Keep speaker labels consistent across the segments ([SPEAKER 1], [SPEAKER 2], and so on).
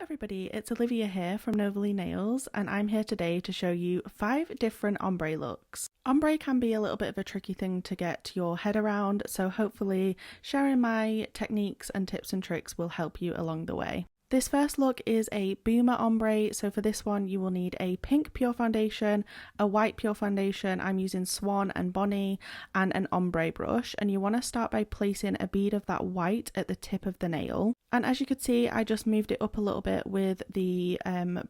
[SPEAKER 1] everybody, it's Olivia here from Novely Nails, and I'm here today to show you 5 different ombre looks. Ombre can be a little bit of a tricky thing to get your head around, so hopefully sharing my techniques and tips and tricks will help you along the way. This first look is a boomer ombre, so for this one you will need a pink pure foundation, a white pure foundation, I'm using Swan and Bonnie, and an ombre brush, and you want to start by placing a bead of that white at the tip of the nail. And as you could see, I just moved it up a little bit with the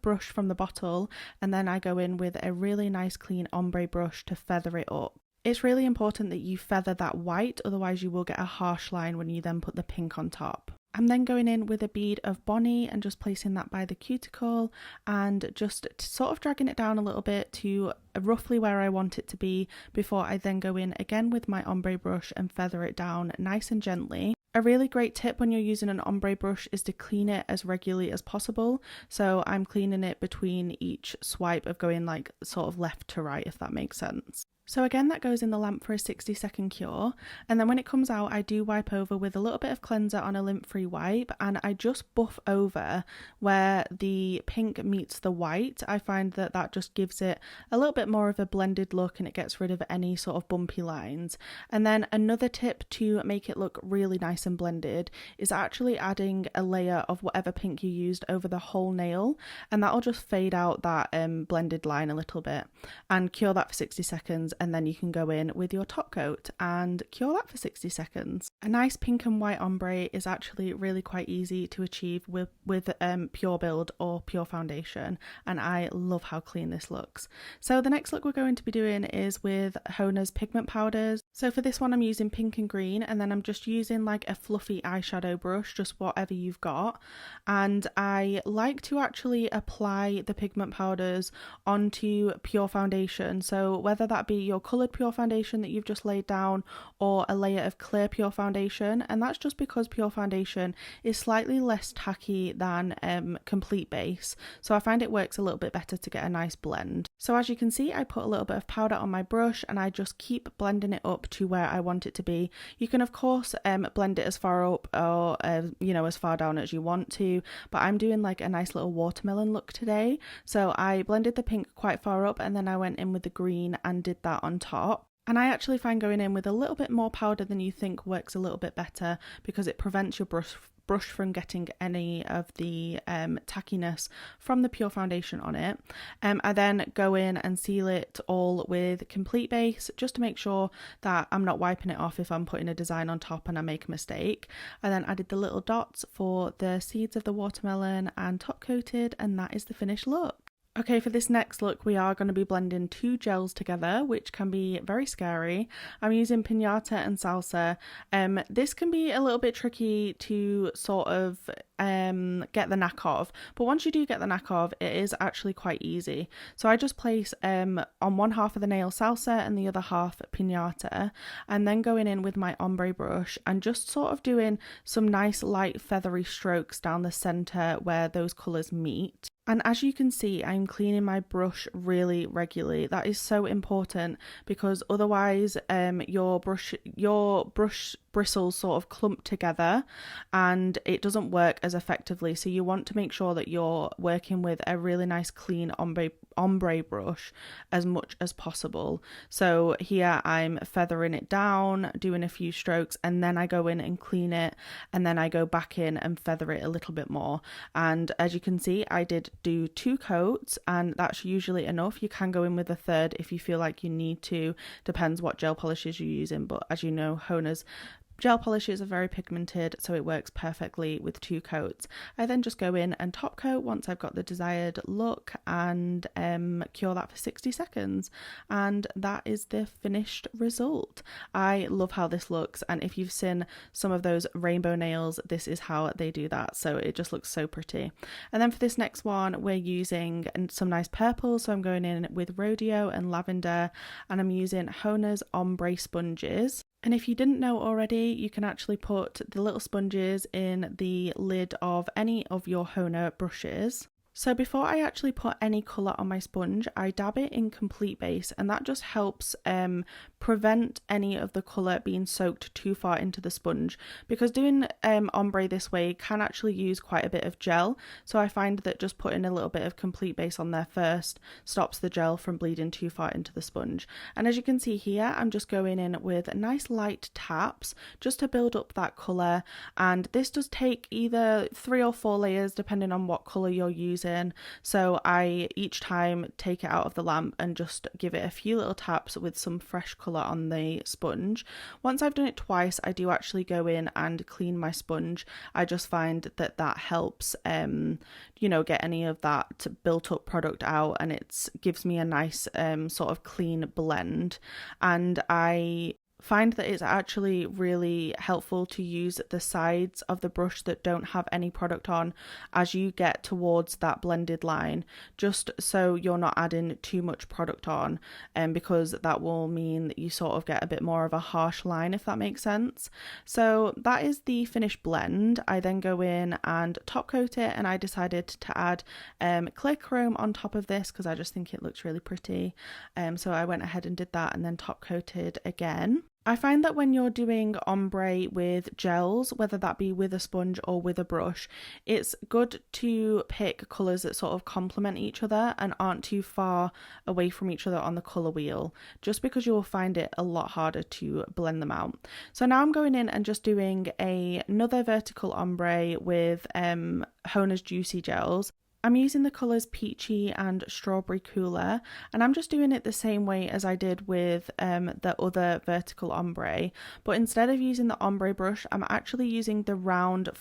[SPEAKER 1] brush from the bottle, and then I go in with a really nice clean ombre brush to feather it up. It's really important that you feather that white, otherwise you will get a harsh line when you then put the pink on top. I'm then going in with a bead of Bonnie and just placing that by the cuticle and just sort of dragging it down a little bit to roughly where I want it to be before I then go in again with my ombre brush and feather it down nice and gently. A really great tip when you're using an ombre brush is to clean it as regularly as possible. So I'm cleaning it between each swipe of going like sort of left to right, if that makes sense. So again, that goes in the lamp for a 60-second cure, and then when it comes out I do wipe over with a little bit of cleanser on a lint-free wipe, and I just buff over where the pink meets the white. I find that that just gives it a little bit more of a blended look and it gets rid of any sort of bumpy lines. And then another tip to make it look really nice and blended is actually adding a layer of whatever pink you used over the whole nail, and that'll just fade out that blended line a little bit and cure that for 60 seconds. And then you can go in with your top coat and cure that for 60 seconds. A nice pink and white ombre is actually really quite easy to achieve with Pure Build or Pure Foundation, and I love how clean this looks. So the next look we're going to be doing is with HONA's Pigment Powders. So for this one I'm using pink and green, and then I'm just using like a fluffy eyeshadow brush, just whatever you've got, and I like to actually apply the pigment powders onto Pure Foundation. So whether that be your coloured Pure Foundation that you've just laid down or a layer of clear Pure Foundation, and that's just because Pure Foundation is slightly less tacky than Complete Base, so I find it works a little bit better to get a nice blend. So as you can see, I put a little bit of powder on my brush and I just keep blending it up to where I want it to be. You can of course blend it as far up or as far down as you want to, but I'm doing like a nice little watermelon look today, so I blended the pink quite far up and then I went in with the green and did that on top. And I actually find going in with a little bit more powder than you think works a little bit better because it prevents your brush from getting any of the tackiness from the Pure Foundation on it. I then go in and seal it all with Complete Base just to make sure that I'm not wiping it off if I'm putting a design on top and I make a mistake. I then added the little dots for the seeds of the watermelon and top coated, and that is the finished look. Okay, for this next look we are going to be blending 2 gels together, which can be very scary. I'm using Piñata and Salsa. This can be a little bit tricky to sort of get the knack of, but once you do get the knack of, it is actually quite easy. So I just place on one half of the nail Salsa and the other half Piñata, and then going in with my ombre brush and just sort of doing some nice light feathery strokes down the center where those colors meet. And as you can see, I'm cleaning my brush really regularly. That is so important because otherwise your brush bristles sort of clump together and it doesn't work as effectively. So you want to make sure that you're working with a really nice clean ombre brush as much as possible. So here I'm feathering it down, doing a few strokes, and then I go in and clean it, and then I go back in and feather it a little bit more. And as you can see, I did do 2 coats, and that's usually enough. You can go in with a third if you feel like you need to, depends what gel polishes you're using, but as you know, HONA's gel polishes are very pigmented, so it works perfectly with 2 coats. I then just go in and top coat once I've got the desired look and cure that for 60 seconds, and that is the finished result. I love how this looks, and if you've seen some of those rainbow nails, this is how they do that, so it just looks so pretty. And then for this next one we're using some nice purples, so I'm going in with Rodeo and Lavender, and I'm using HONA's Ombre sponges. And if you didn't know already, you can actually put the little sponges in the lid of any of your HONA brushes. So before I actually put any colour on my sponge, I dab it in Complete Base, and that just helps prevent any of the colour being soaked too far into the sponge, because doing ombre this way can actually use quite a bit of gel, so I find that just putting a little bit of complete base on there first stops the gel from bleeding too far into the sponge. And as you can see here, I'm just going in with nice light taps just to build up that colour, and this does take either 3 or 4 layers depending on what colour you're using, so I each time take it out of the lamp and just give it a few little taps with some fresh colour on the sponge. Once I've done it twice, I do actually go in and clean my sponge. I just find that that helps you know, get any of that built up product out, and it gives me a nice sort of clean blend. And I find that it's actually really helpful to use the sides of the brush that don't have any product on as you get towards that blended line, just so you're not adding too much product on, because that will mean that you sort of get a bit more of a harsh line, if that makes sense. So that is the finished blend. I then go in and top coat it, and I decided to add clear chrome on top of this because I just think it looks really pretty. So I went ahead and did that and then top coated again. I find that when you're doing ombre with gels, whether that be with a sponge or with a brush, it's good to pick colours that sort of complement each other and aren't too far away from each other on the colour wheel, just because you will find it a lot harder to blend them out. So now I'm going in and just doing another vertical ombre with HONA's Juicy Gels. I'm using the colours Peachy and Strawberry Cooler, and I'm just doing it the same way as I did with the other vertical ombre, but instead of using the ombre brush, I'm actually using the round top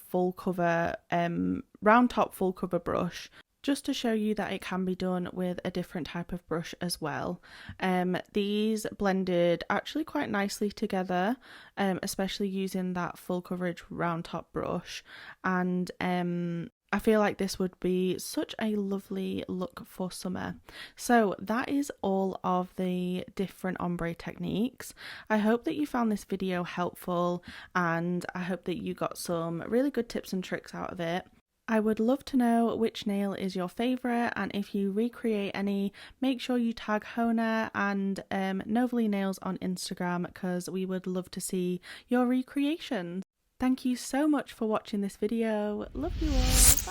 [SPEAKER 1] full cover brush, just to show you that it can be done with a different type of brush as well. These blended actually quite nicely together, especially using that full coverage round top brush, and I feel like this would be such a lovely look for summer. So that is all of the different ombre techniques. I hope that you found this video helpful, and I hope that you got some really good tips and tricks out of it. I would love to know which nail is your favourite, and if you recreate any, make sure you tag HONA and Novely Nails on Instagram, because we would love to see your recreations. Thank you so much for watching this video. Love you all.